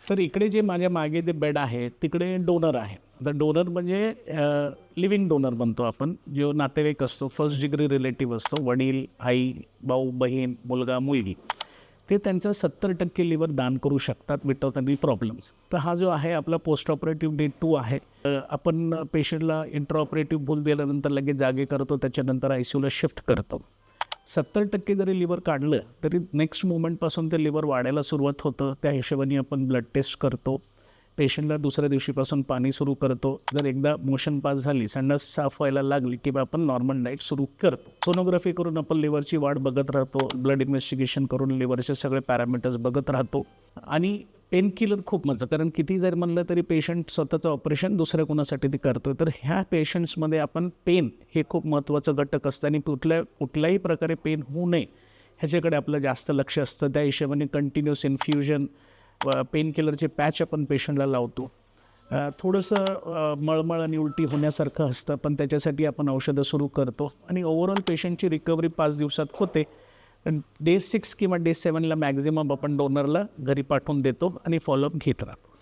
तर इकडे जे माझ्या मागे जे बेड आहे तिकडे डोनर आहे. तर डोनर म्हणजे लिव्हिंग डोनर म्हणतो आपण, जो नातेवाईक असतो, फर्स्ट डिग्री रिलेटिव्ह असतो, वडील, आई, भाऊ, बहीण, मुलगा, मुलगी, ते त्यांचं 70% लिव्हर दान करू शकतात विदाउट एनी प्रॉब्लेम्स. तर हा जो आहे आपला पोस्ट ऑपरेटिव्ह डे 2 आहे. आपण पेशंटला इंट्रा ऑपरेटिव्ह भूल दिल्यानंतर लगेच जागे करतो, त्याच्यानंतर ICUला शिफ्ट करतो. 70% जरी लिव्हर काढलं तरी नेक्स्ट मोमेंटपासून ते लिव्हर वाढायला सुरुवात होतं. त्या हिशोबाने आपण ब्लड टेस्ट करतो. पेशंटला दुसऱ्या दिवशीपासून पाणी सुरू करतो. जर एकदा मोशन पास झाली, संडास साफ व्हायला लागली की आपण नॉर्मल डाएट सुरू करतो. सोनोग्राफी करून आपण लिव्हरची वाढ बघत राहतो. ब्लड इन्व्हेस्टिगेशन करून लिव्हरचे सगळे पॅरामीटर्स बघत राहतो. आणि पेन किलर खूप महत्त्वाचं, कारण किती जर म्हणलं तरी पेशंट स्वतःचं ऑपरेशन दुसऱ्या कोणासाठी ते करतो. तर ह्या पेशंट्समध्ये आपण पेन हे खूप महत्त्वाचं घटक असतं आणि कुठल्याही प्रकारे पेन होऊ नये ह्याच्याकडे आपलं जास्त लक्ष असतं. त्या हिशोबाने कंटिन्युअस इन्फ्युजन, पेन किलरचे पॅच आपण पेशंटला लावतो. थोडंसं मळमळ आणि उलटी होण्यासारखं असतं, पण त्याच्यासाठी आपण औषधं सुरू करतो आणि ओव्हरऑल पेशंटची रिकव्हरी 5 दिवसात होते. डे 6 किंवा डे 7ला मॅक्झिमम आपण डोनरला घरी पाठवून देतो आणि फॉलोअप घेत राहतो.